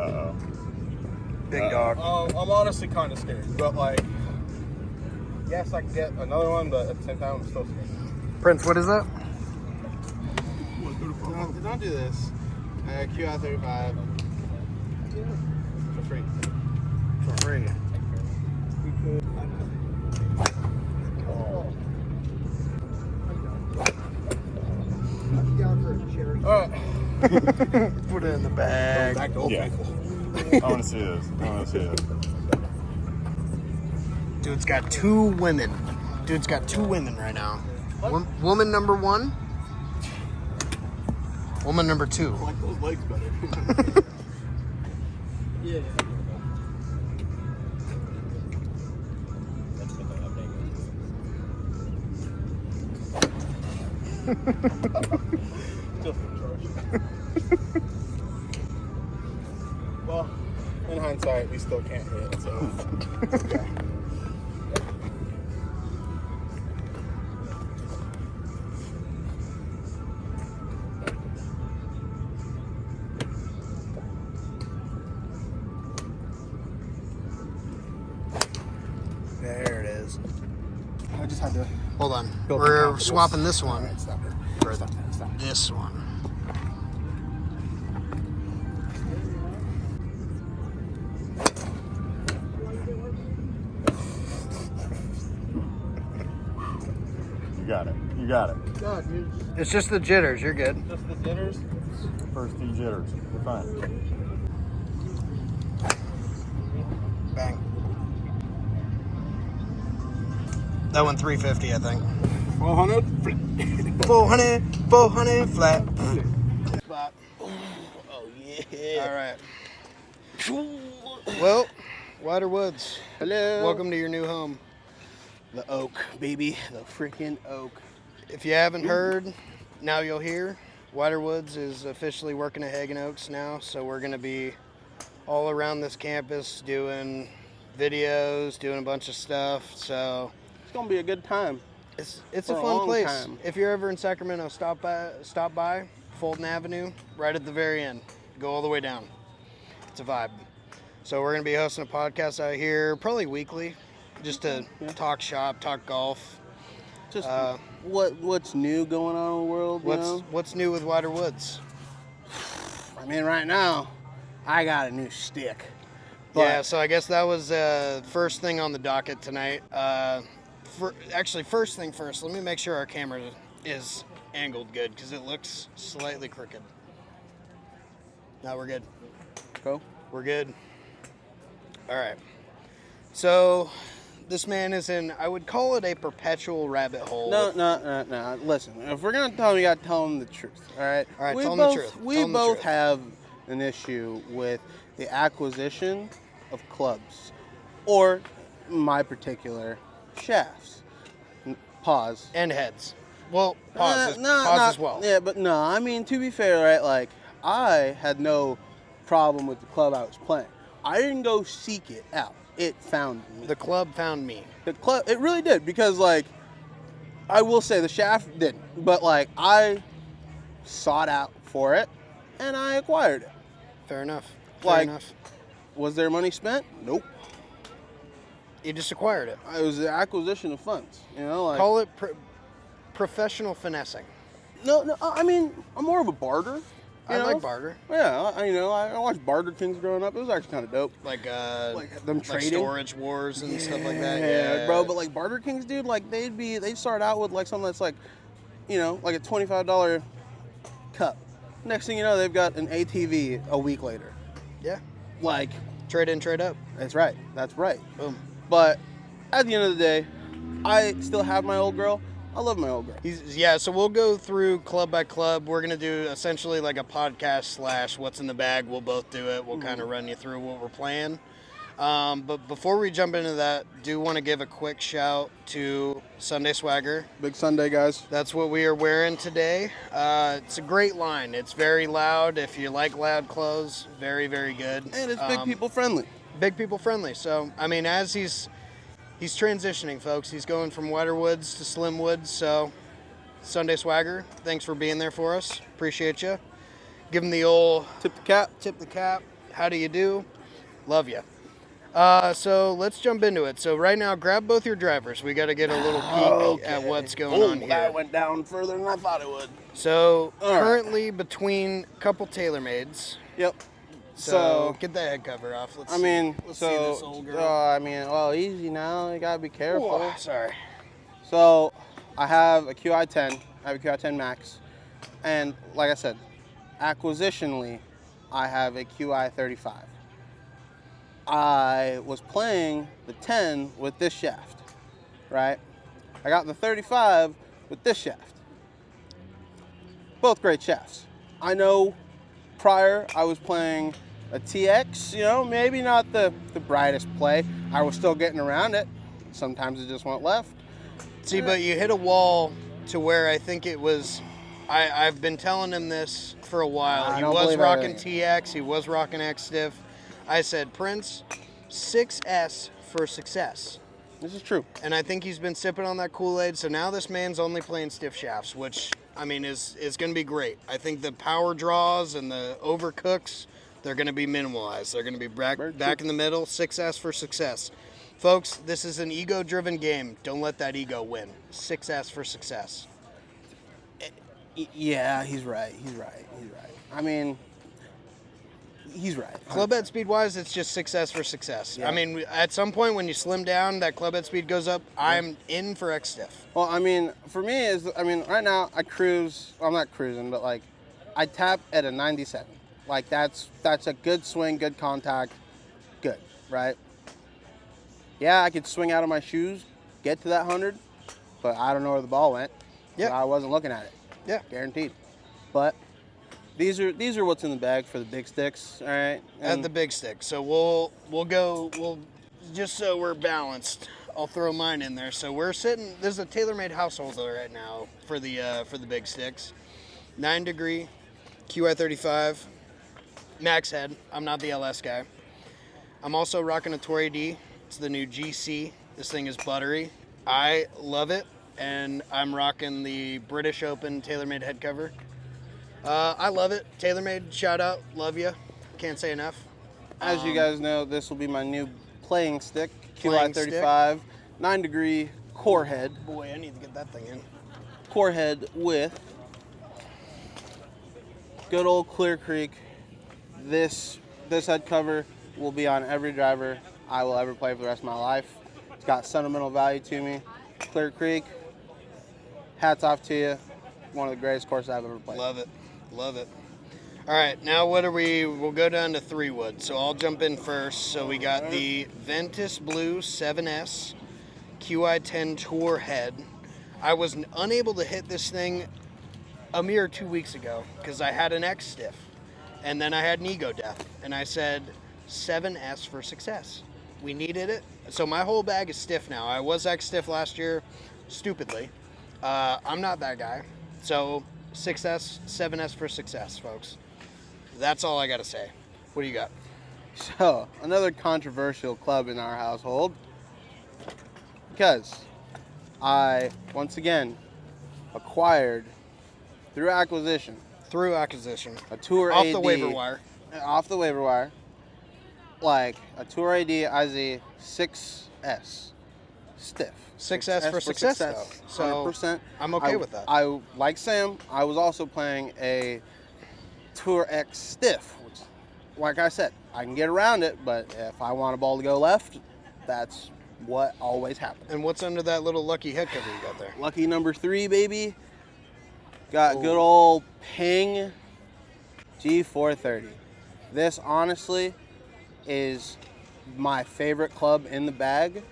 Uh-oh. Big dog. I'm honestly kind of scared, but like, yes, I can get another one, but at the same time, I'm still scared. Prince, what is that? Don't do this. QI 35 for free. For free. Alright. Put it in the bag. Back to Old Yeah. Faithful. I want to see this. Dude's got two women. Dude's got two women right now. Woman number one. Woman number two. I like those legs better. Yeah. Still in charge. Well, in hindsight, we still can't hit, so. Okay. There it is. I just had to. Hold on. Build the We're confidence. swapping this one Alright, stop it. for Stop. this one. You got it. God, dude. It's just the jitters. You're good. Just the jitters. First few jitters. We're fine. Bang. That one 350, I think. 400. 400 flat. Spot. Oh yeah. All right. Well, Wider Woods. Hello. Welcome to your new home. The oak, baby. The freaking oak. If you haven't heard, now you'll hear. Wider Woods is officially working at Hagen Oaks now, so we're going to be all around this campus doing videos, doing a bunch of stuff. So It's gonna be a good time. it's For a a fun long place. time. If you're ever in Sacramento, stop by Fulton Avenue, right at the very end. Go all the way down. It's a vibe. So we're going to be hosting a podcast out here, probably weekly, just to talk shop, talk golf. Just what's new going on in the world? You know? What's new with Wider Woods? I mean, right now, I got a new stick. Yeah, so I guess that was first thing on the docket tonight. First thing first, let me make sure our camera is angled good because it looks slightly crooked. No, we're good. Go. We're good. All right. So this man is in, I would call it a perpetual rabbit hole. No. Listen, if we're gonna tell him, you gotta tell him the truth. All right. All right, tell him the truth. We Tell him the both truth. have an issue with the acquisition of clubs, or my particular shafts. Pause. And heads. Well, pause as well. Yeah, but no. I mean, to be fair, right? Like, I had no problem with the club I was playing. I didn't go seek it out. It found me. The club found me. The club, it really did, because like, I will say the shaft didn't, but like I sought out for it and I acquired it. Fair enough. Like, was there money spent? Nope. You just acquired it. It was the acquisition of funds. You know, like Call it professional finessing. no. I mean, I'm more of a barter. I you know? like barter. Yeah, I watched Barter Kings growing up. It was actually kind of dope. Like them like trading. storage wars and stuff like that. Yeah, Yeah, bro. But like Barter Kings, dude, like they'd start out with like something that's like, you know, like a $25 cup. Next thing you know, they've got an ATV a week later. Yeah. Like, Trade in, trade up. that's right. That's right. Boom. But at the end of the day, I still have my old girl. I love my old girl. So we'll go through club by club. We're going to do essentially like a podcast / what's in the bag. We'll both do it. We'll kind of run you through what we're playing. But before we jump into that, do want to give a quick shout to Sunday Swagger. Big Sunday, guys. That's what we are wearing today. It's a great line. It's very loud. If you like loud clothes, very, very good. And it's big people friendly. Big people friendly. So, I mean, as he's transitioning, folks. He's going from Wider Woods to Slim Woods. So, Sunday Swagger, thanks for being there for us. Appreciate you. Give him the old Tip the cap. tip the cap. How do you do? Love you. So let's jump into it. So right now, grab both your drivers. We got to get a little peek at what's going on here. That went down further than I thought it would. So All right. currently between a couple TaylorMades. Yep. So get that head cover off. Let's see this old girl. well, easy now. You gotta be careful. Ooh, sorry. So I have a QI10. I have a QI10 Max, and like I said, acquisitionally, I have a QI35. I was playing the 10 with this shaft, right? I got the 35 with this shaft. Both great shafts. I know prior I was playing a TX, maybe not the brightest play. I was still getting around it. Sometimes it just went left. See, but you hit a wall to where I think it was, I've been telling him this for a while. He was rocking TX, he was rocking X-Stiff. I said, Prince, 6S for success. This is true. And I think he's been sipping on that Kool-Aid, so now this man's only playing stiff shafts, which, I mean, is going to be great. I think the power draws and the overcooks, they're going to be minimalized. They're going to be back in the middle, 6S for success. Folks, this is an ego-driven game. Don't let that ego win. 6S for success. Yeah, he's right. I mean, he's right. Club head speed wise, it's just 6S for success. Yeah. I mean, at some point when you slim down, that club head speed goes up. I'm in for X-Stiff. Well, I mean, for me, right now I cruise. Well, I'm not cruising, but like, I tap at a 97. Like that's a good swing, good contact, good, right? Yeah, I could swing out of my shoes, get to that 100, but I don't know where the ball went. Yeah, so I wasn't looking at it. Yeah, guaranteed. But these are what's in the bag for the big sticks, all right? At the big stick. So we'll just so we're balanced. I'll throw mine in there. So we're sitting. There's a TaylorMade householder right now for the big sticks. 9 degree, QI35, max head. I'm not the LS guy. I'm also rocking a Tour AD. It's the new GC. This thing is buttery. I love it, and I'm rocking the British Open TaylorMade head cover. I love it. TaylorMade, shout out, love you. Can't say enough. As you guys know, this will be my new playing stick, QI35, 9 degree core head. Boy, I need to get that thing in. Core head with good old Clear Creek. This head cover will be on every driver I will ever play for the rest of my life. It's got sentimental value to me. Clear Creek, hats off to you. One of the greatest courses I've ever played. Love it. Love it. All right, now we'll go down to 3 wood. So I'll jump in first. So we got the Ventus Blue 7S QI10 Tour head. I was unable to hit this thing a mere 2 weeks ago because I had an X-Stiff. And then I had an ego death. And I said 7S for success. We needed it. So my whole bag is stiff now. I was X-Stiff last year, stupidly. I'm not that guy. So 6S, 7S for success, folks. That's all I got to say. What do you got? So, another controversial club in our household. Because I, once again, acquired, through acquisition, a Tour AD. Off the waiver wire. Off the waiver wire. Like a Tour AD IZ 6S. Stiff. 6S for success, though. So 100%. I'm okay with that. I, like Sam, I was also playing a Tour X Stiff, which, like I said, I can get around it, but if I want a ball to go left, that's what always happens. And what's under that little lucky head cover you got there? Lucky number 3, baby. Got good old Ping G430. This, honestly, is my favorite club in the bag,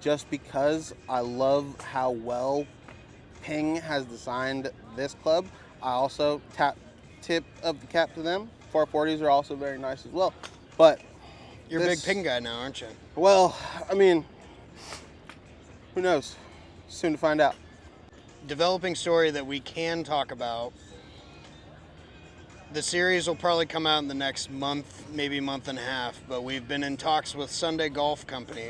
just because I love how well Ping has designed this club. I also tip of the cap to them. 440s are also very nice as well. But you're a big Ping guy now, aren't you? Well, I mean, who knows? Soon to find out. Developing story that we can talk about. The series will probably come out in the next month, maybe month and a half, but we've been in talks with Sunday Golf Company,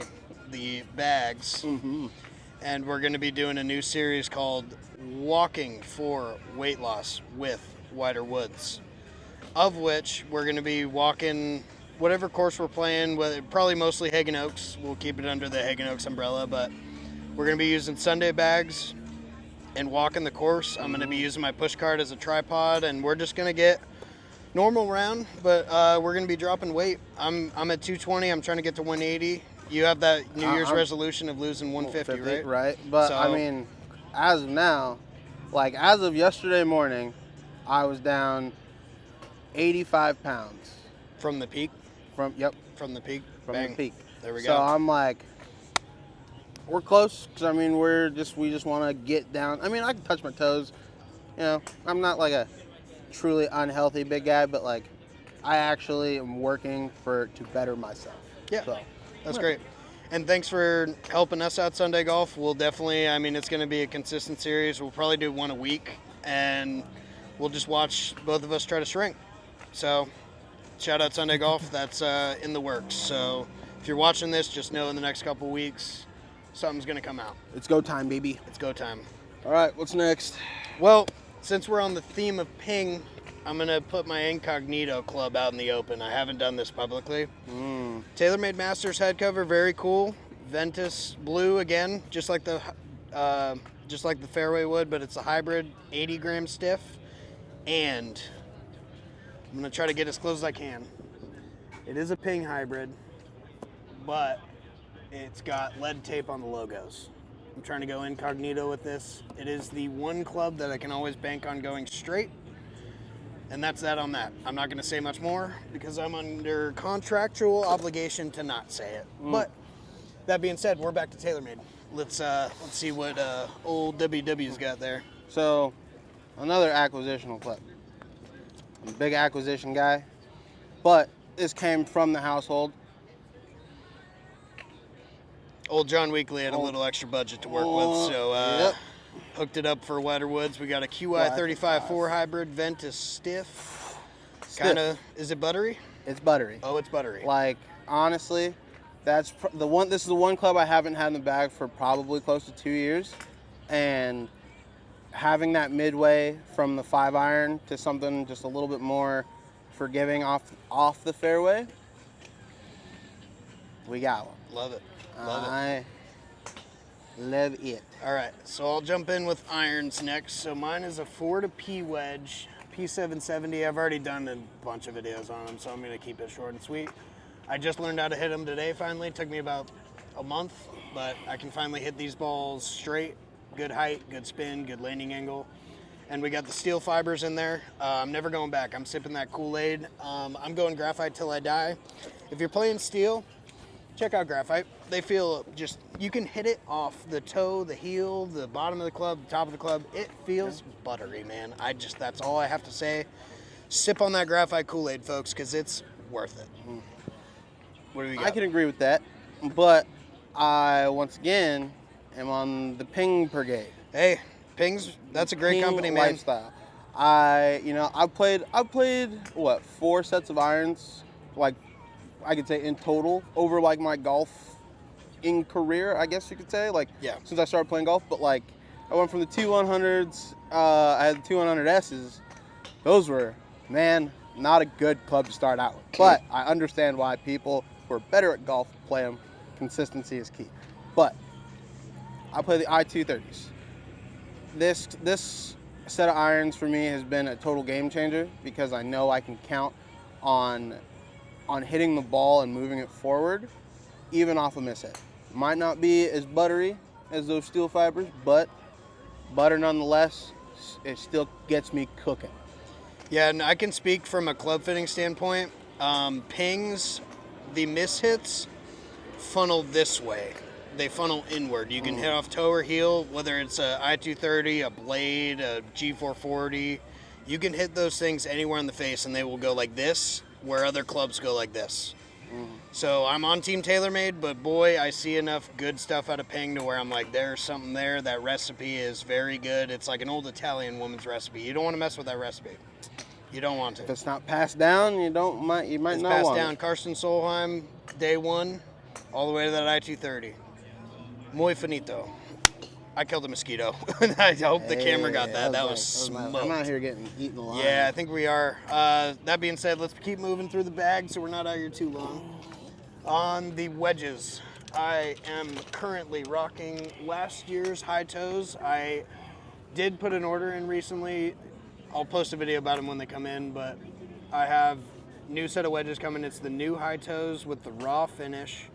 the bags, and we're going to be doing a new series called Walking for Weight Loss with Wider Woods. of which we're going to be walking whatever course we're playing, probably mostly Hagen Oaks. We'll keep it under the Hagen Oaks umbrella, but we're going to be using Sunday bags and walking the course. I'm going to be using my push cart as a tripod, and we're just going to get normal round, but we're going to be dropping weight. I'm at 220. I'm trying to get to 180. You have that New Year's resolution of losing 150, right? Right. But, So, I mean, as of now, like, as of yesterday morning, I was down 85 pounds. from the peak? From From the peak? the Bang. peak. There we So go. I'm like, we're close, because, I mean, we just want to get down. I mean, I can touch my toes. You know, I'm not like a truly unhealthy big guy, but, like, I actually am working to better myself. Yeah. So, That's great. And thanks for helping us out Sunday Golf. We'll definitely, I mean, it's going to be a consistent series. We'll probably do one a week, and we'll just watch both of us try to shrink. So, shout out Sunday Golf. That's in the works. So, if you're watching this, just know in the next couple weeks, something's going to come out. it's go time, baby. It's go time. All right, what's next? Well, since we're on the theme of ping, I'm going to put my Incognito club out in the open. I haven't done this publicly. TaylorMade Masters head cover, very cool. Ventus blue again, just like the fairway wood, but it's a hybrid 80 gram stiff. And I'm going to try to get as close as I can. It is a ping hybrid, but it's got lead tape on the logos. I'm trying to go incognito with this. It is the one club that I can always bank on going straight. And that's that on that. I'm not going to say much more because I'm under contractual obligation to not say it. But that being said, we're back to TaylorMade. Let's see what old WW's got there. So, another acquisitional clip. I'm a big acquisition guy, but this came from the household. Old John Weekly had a little extra budget to work with, so Yep. hooked it up for Wetter Woods. We got a QI 35-4 hybrid Ventus stiff. Kind of, is it buttery? It's buttery. Oh, it's buttery. Like, honestly, that's the one. This is the one club I haven't had in the bag for probably close to 2 years, and having that midway from the 5-iron to something just a little bit more forgiving off the fairway, we got one. Love it. Love it. I love it. All right, so I'll jump in with irons next. So mine is a 4 to P wedge, P770. I've already done a bunch of videos on them, so I'm going to keep it short and sweet. I just learned how to hit them today finally. It took me about a month, but I can finally hit these balls straight. Good height, good spin, good landing angle. And we got the steel fibers in there. I'm never going back. I'm sipping that Kool-Aid. I'm going graphite till I die. If you're playing steel, check out graphite. They feel just, you can hit it off the toe, the heel, the bottom of the club, the top of the club. It feels buttery, man. That's all I have to say. Sip on that graphite Kool-Aid, folks, because it's worth it. What do we got? I can agree with that, but I once again am on the Ping Brigade. Hey, Ping's, that's a great Ping company, man. lifestyle. I've played what, 4 sets of irons, like I could say in total over like my golf in career, I guess you could say, like since I started playing golf. But like I went from the 2 100s, I had the 2 100Ss. Those were, man, not a good club to start out with. But I understand why people who are better at golf play them. Consistency is key. But I play the I-230s. This set of irons for me has been a total game changer because I know I can count on hitting the ball and moving it forward, even off a mishit. Might not be as buttery as those steel fibers, but butter nonetheless. It still gets me cooking. Yeah, and I can speak from a club fitting standpoint. Pings, the mishits funnel this way. They funnel inward. You can hit off toe or heel, whether it's a I-230, a blade, a G440. You can hit those things anywhere in the face, and they will go like this, where other clubs go like this. So I'm on Team TaylorMade, but boy, I see enough good stuff out of Ping to where I'm like, there's something there. That recipe is very good. It's like an old Italian woman's recipe. You don't want to mess with that recipe. You don't want to. If it's not passed down, you might It's not passed want down it. Karsten Solheim, day one, all the way to that I-230. Muy finito. I killed a mosquito. I hope the camera got that. That was nice. smoked. I'm out here getting eaten alive. Yeah, I think we are. That being said, let's keep moving through the bag so we're not out here too long. On the wedges, I am currently rocking last year's high toes. I did put an order in recently. I'll post a video about them when they come in, but I have new set of wedges coming. It's the new high toes with the raw finish.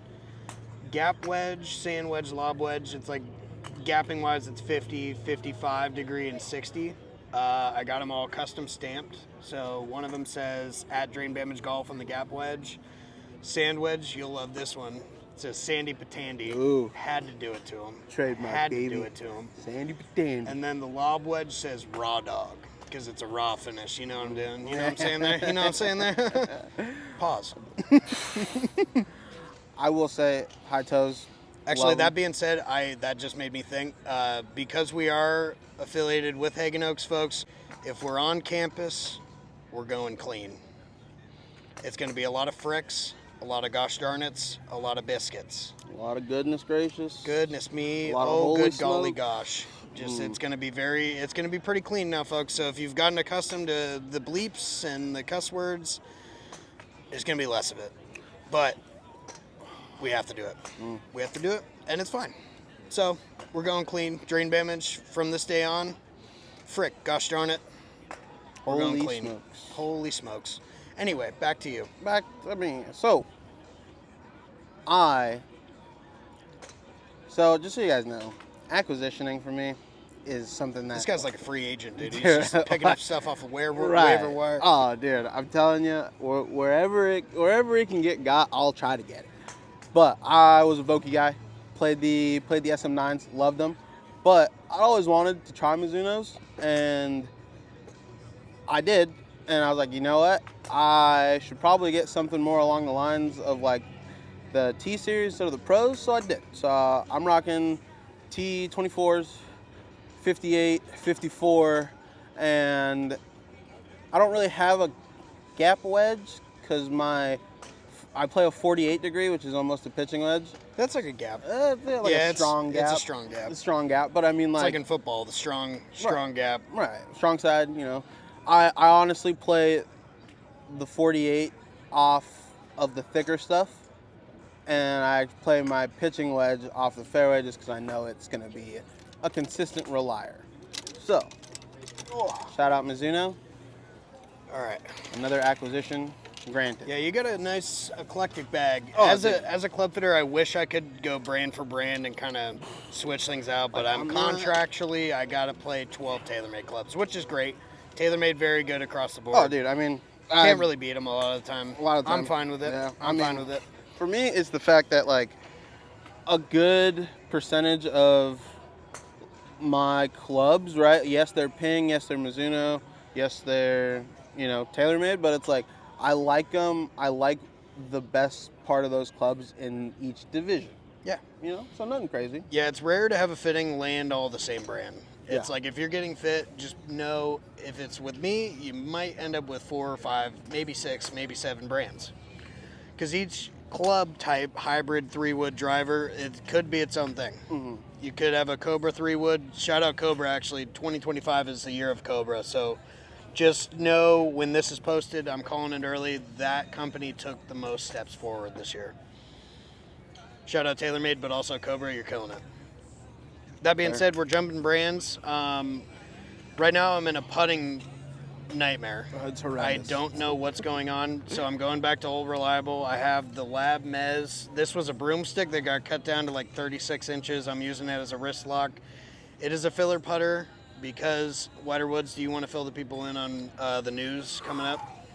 Gap wedge, sand wedge, lob wedge. It's like gapping wise, it's 50, 55 degree, and 60. I got them all custom stamped. So one of them says at Drain Bamage Golf on the gap wedge. Sand wedge, you'll love this one. It says Sandy Patandy. Ooh. Had to do it to him. Trademark, Had baby. to do it to him. Sandy Patandy. And then the lob wedge says raw dog because it's a raw finish. You know what I'm doing? You know what I'm saying there? You know what I'm saying there? Pause. I will say high toes. Actually, love that 'em. being said, that just made me think, because we are affiliated with Hagen Oaks, folks, if we're on campus, we're going clean. It's going to be a lot of fricks, a lot of gosh darn it's, a lot of biscuits. A lot of goodness gracious. Goodness me, A lot of oh holy good golly smoke. gosh. Just it's going to be pretty clean now, folks. So if you've gotten accustomed to the bleeps and the cuss words, there's going to be less of it. But we have to do it. We have to do it, and it's fine. So we're going clean. Drain Bamage from this day on. Frick, gosh darn it. We're going Holy clean. smokes. Holy smokes. Anyway, back to you. So just so you guys know, acquisitioning for me is something that This guy's like a free agent, dude. He's just picking up stuff off of waiver wire. Oh, dude, I'm telling you, wherever it can get got, I'll try to get it. But I was a Vokey guy, played the SM9s, loved them, but I always wanted to try Mizunos, and I did, and I was like, you know what, I should probably get something more along the lines of like the T series instead of the pros, so I did. So I'm rocking T24s, 58, 54, and I don't really have a gap wedge because I play a 48 degree, which is almost a pitching wedge. That's like a gap. A strong gap. It's a strong gap. It's a strong gap, but I mean It's like like in football, the strong gap. right, strong side. You know, I honestly play the 48 off of the thicker stuff, and I play my pitching wedge off the fairway just because I know it's going to be a consistent relier. So, shout out Mizuno. All right. Another acquisition granted. Yeah, you got a nice eclectic bag. Oh, as dude. a club fitter, I wish I could go brand for brand and kind of switch things out, but Like, I'm I'm not- contractually I got to play 12 TaylorMade clubs, which is great. TaylorMade very good across the board. Oh, dude, I mean, Can't really beat them a lot of the time. I'm fine with it. Yeah, I'm fine with it. For me, it's the fact that like a good percentage of my clubs, right? Yes, they're Ping. Yes, they're Mizuno. Yes, they're TaylorMade. But it's like I like them. I like the best part of those clubs in each division. Yeah. So nothing crazy. Yeah, it's rare to have a fitting land all the same brand. It's Yeah. like if you're getting fit, just know if it's with me, you might end up with 4 or 5, maybe 6, maybe 7 brands. Because each club type hybrid 3-wood driver, it could be its own thing. Mm-hmm. You could have a Cobra 3-wood. Shout out Cobra, actually. 2025 is the year of Cobra. So just know when this is posted, I'm calling it early, that company took the most steps forward this year. Shout out TaylorMade, but also Cobra, you're killing it. That being said, we're jumping brands. Right now I'm in a putting nightmare. It's I horrendous. don't know what's going on, so I'm going back to old reliable. I have the Lab Mez. This was a broomstick that got cut down to like 36 inches. I'm using it as a wrist lock. It is a filler putter because Wider Woods, do you want to fill the people in on the news coming up?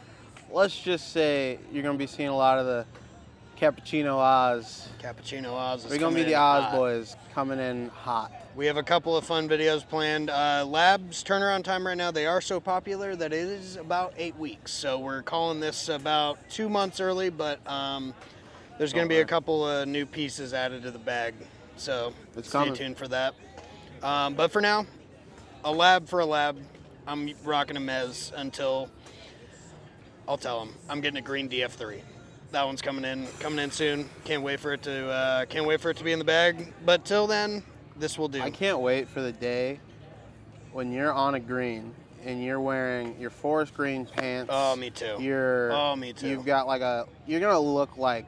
Let's just say you're gonna be seeing a lot of the Cappuccino Oz. Cappuccino Oz is We're gonna be coming the in Oz hot. boys coming in hot. We have a couple of fun videos planned. Lab's turnaround time right now, they are so popular that it is about 8 weeks. So we're calling this about 2 months early, but there's going to be a couple of new pieces added to the bag. So It's stay coming. tuned for that. But for now, a lab for a lab. I'm rocking a Mez until I'll tell them I'm getting a green DF3. That one's coming in soon. Can't wait for it to be in the bag. But till then, This will do. I can't wait for the day when you're on a green and you're wearing your forest green pants. Oh, me too. Me too. You've got you're gonna look like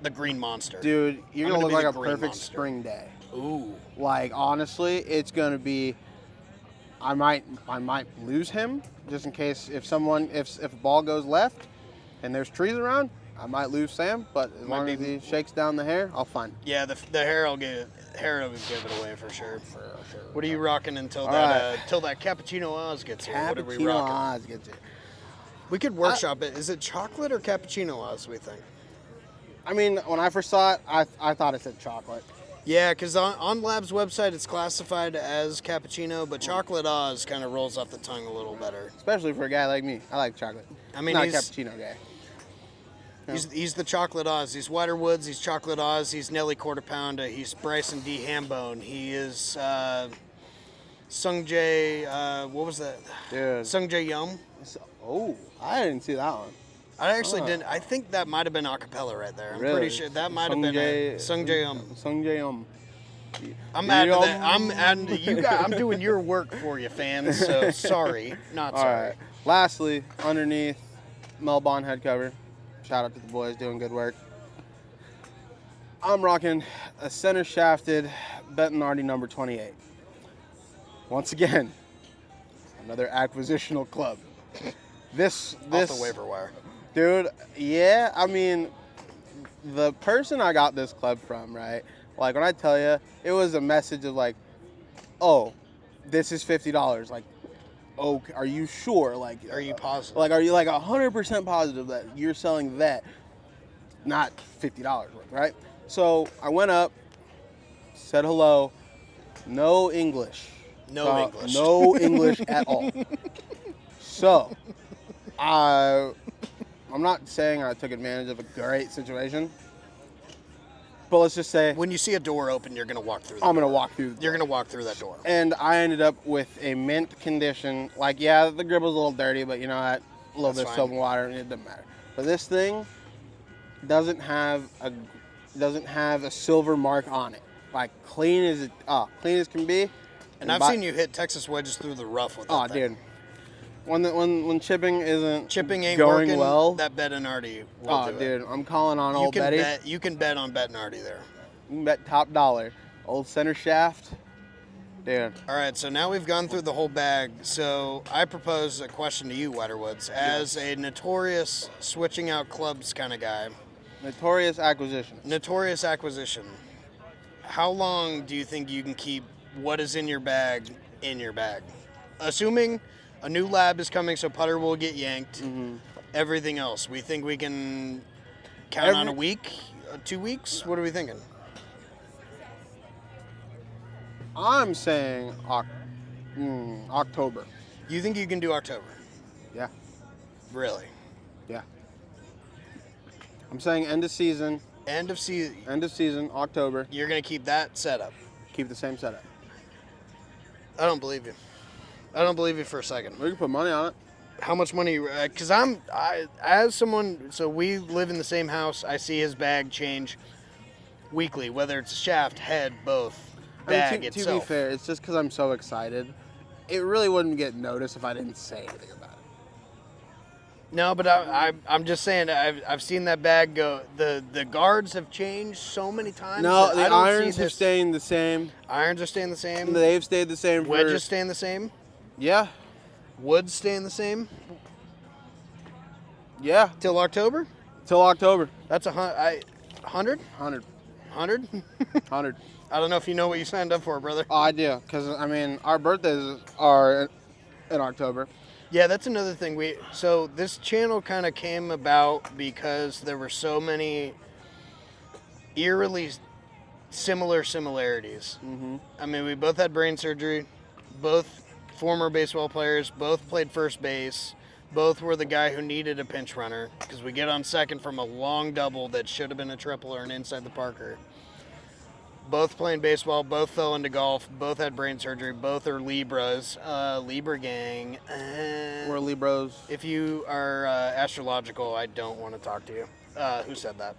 the green monster. Dude, you're gonna look be like the a green perfect monster. spring day. Ooh. Like, honestly, it's gonna be. I might lose him just in case if a ball goes left and there's trees around, I might lose Sam. But as long as he shakes down the hair, I'll find him. Yeah, the hair will give it away for sure. What are you rocking until till that cappuccino Oz gets here? What are we Cappuccino rocking? Oz gets it. We could workshop it. Is it chocolate or cappuccino Oz? We think. I mean, when I first saw it, I thought it said chocolate. Yeah, because on Lab's website it's classified as cappuccino, but chocolate Oz kind of rolls off the tongue a little better. Especially for a guy like me. I like chocolate. I mean, not a he's cappuccino guy. He's the chocolate Oz. He's Whiter Woods. He's chocolate Oz. He's Nelly Quarter Pounder. He's Bryson D. Hambone. He is Sung Jae. What was that? Dude. Sung Jae Yum. Oh, I didn't see that one. I actually didn't. I think that might have been a cappella right there. I'm Really? pretty sure that might have been Sung Jae Yum. Sung Jae Yum. I'm adding that. I'm adding. I'm doing your work for you, fans. So sorry, not sorry. All right. Lastly, underneath Melbon head cover. Shout out to the boys doing good work. I'm rocking a center shafted Bettinardi number 28. Once again, another acquisitional club. This Off the waiver wire. Dude, yeah, I mean, the person I got this club from, right? Like, when I tell you, it was a message of like, oh, this is $50. Like, oh, are you sure? Like, Are you positive? Like, are you like 100% positive that you're selling that, not $50 worth, right? So I went up, said hello, no English. No English. No English at all. So, I'm not saying I took advantage of a great situation, but let's just say When you see a door open, you're gonna walk through. I'm gonna walk through. You're gonna walk through that door. And I ended up with a mint condition. Like, yeah, the gribble's a little dirty, but you know what? A little That's bit of fine. soap and water, and it doesn't matter. But this thing doesn't have a silver mark on it. Like, clean as can be. And I've seen you hit Texas wedges through the rough with that Oh, thing. dude. When chipping isn't Chipping ain't going working. well. That Bettinardi will Oh, do dude, it. I'm calling on You old can Betty. bet. You can bet on Bettinardi there. You can bet top dollar. Old center shaft. Dude. All right, so now we've gone through the whole bag. So I propose a question to you, Whiterwoods, as a notorious switching out clubs kind of guy. Notorious acquisition. Notorious acquisition. How long do you think you can keep what is in your bag? Assuming a new lab is coming, so putter will get yanked. Mm-hmm. Everything else, we think we can count on a week, 2 weeks? What are we thinking? I'm saying October. You think you can do October? Yeah. Really? Yeah. I'm saying end of season. End of season. End of season, October. You're going to keep that setup. Keep the same setup. I don't believe you. I don't believe you for a second. We can put money on it. How much money? Because as someone, so we live in the same house. I see his bag change weekly, whether it's shaft, head, both. Bag to itself. be fair, it's just because I'm so excited. It really wouldn't get noticed if I didn't say anything about it. No, but I'm just saying I've seen that bag go. The guards have changed so many times. No, that I the don't see irons have this- stayed the same. Irons are staying the same. They've stayed the same. Wedges staying the same. Yeah. Woods staying the same Yeah. till October. Till October. That's 100. 100. I don't know if you know what you signed up for, brother. Oh, I do. Because, I mean, our birthdays are in October. Yeah, that's another thing. So this channel kind of came about because there were so many eerily similar similarities. Mm-hmm. I mean, we both had brain surgery, both former baseball players, both played first base, both were the guy who needed a pinch runner because we get on second from a long double that should have been a triple or an inside the Parker. Both playing baseball, both fell into golf, both had brain surgery, both are Libras. Libra gang. We're Libros. If you are astrological, I don't want to talk to you. Who said that?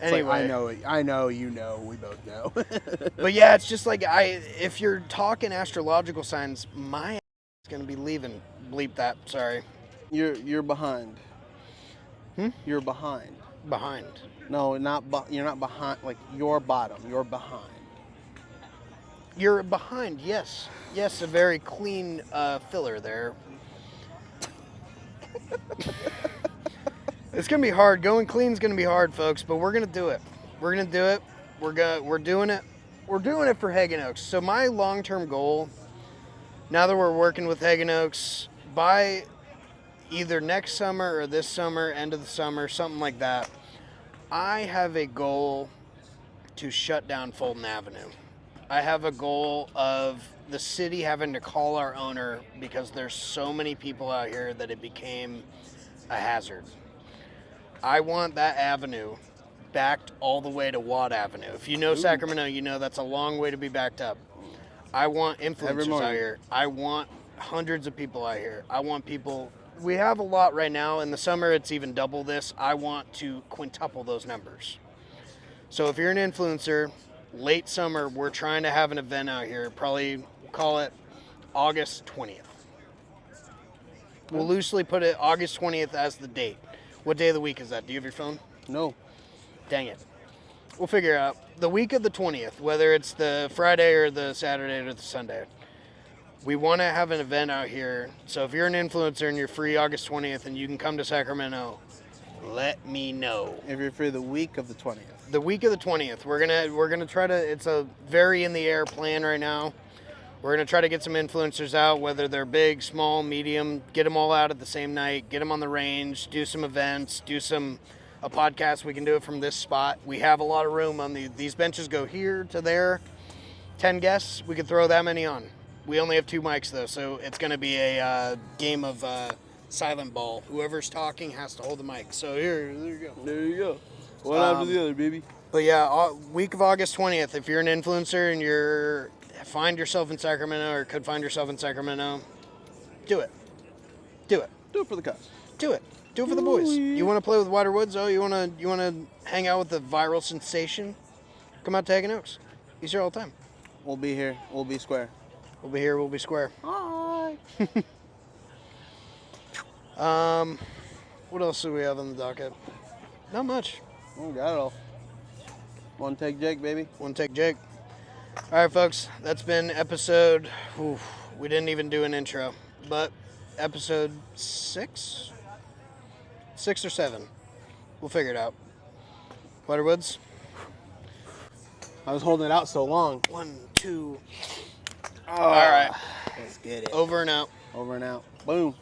It's like, Anyway. I know it. I know you know. We both know. But yeah, it's just like if you're talking astrological signs, my ass is gonna be leaving. Bleep that. Sorry. You're behind. Hmm? You're behind. Behind. No, you're not behind. Like you're bottom. You're behind. You're behind. Yes. Yes. A very clean filler there. It's gonna be hard. Going clean's gonna be hard, folks. But we're gonna do it. We're gonna do it. We're doing it. We're doing it for Hagen Oaks. So my long-term goal, now that we're working with Hagen Oaks, by either next summer or this summer, end of the summer, something like that, I have a goal to shut down Fulton Avenue. I have a goal of the city having to call our owner because there's so many people out here that it became a hazard. I want that avenue backed all the way to Watt Avenue. If you know Sacramento, you know that's a long way to be backed up. I want influencers out here. I want hundreds of people out here. I want people. We have a lot right now. In the summer, it's even double this. I want to quintuple those numbers. So if you're an influencer, late summer, we're trying to have an event out here. Probably call it August 20th. We'll loosely put it August 20th as the date. What day of the week is that? Do you have your phone? No. Dang it. We'll figure it out. The week of the 20th, whether it's the Friday or the Saturday or the Sunday, we want to have an event out here. So if you're an influencer and you're free August 20th and you can come to Sacramento, let me know. If you're free the week of the 20th. The week of the 20th, we're gonna try to. It's a very in the air plan right now. We're gonna try to get some influencers out, whether they're big, small, medium. Get them all out at the same night. Get them on the range. Do some events. Do a podcast. We can do it from this spot. We have a lot of room on these benches. Go here to there. 10 guests. We could throw that many on. We only have 2 mics though, so it's gonna be a game of silent ball. Whoever's talking has to hold the mic. So there you go. There you go. One after the other, baby. But yeah, week of August 20th, if you're an influencer and you find yourself in Sacramento or could find yourself in Sacramento, do it. Do it. Do it for the cuz. Do it. Do it for the boys. You want to play with Wider Woods? Oh, you want to hang out with the viral sensation? Come out to Hagen Oaks. He's here all the time. We'll be here. We'll be square. We'll be here. We'll be square. Hi. What else do we have on the docket? Not much. We got it all. One take Jake, baby. One take Jake. All right, folks. That's been episode... we didn't even do an intro. But episode 6? 6 or 7. We'll figure it out. Wider Woods. I was holding it out so long. 1, 2. All right. Let's get it. Over and out. Over and out. Boom.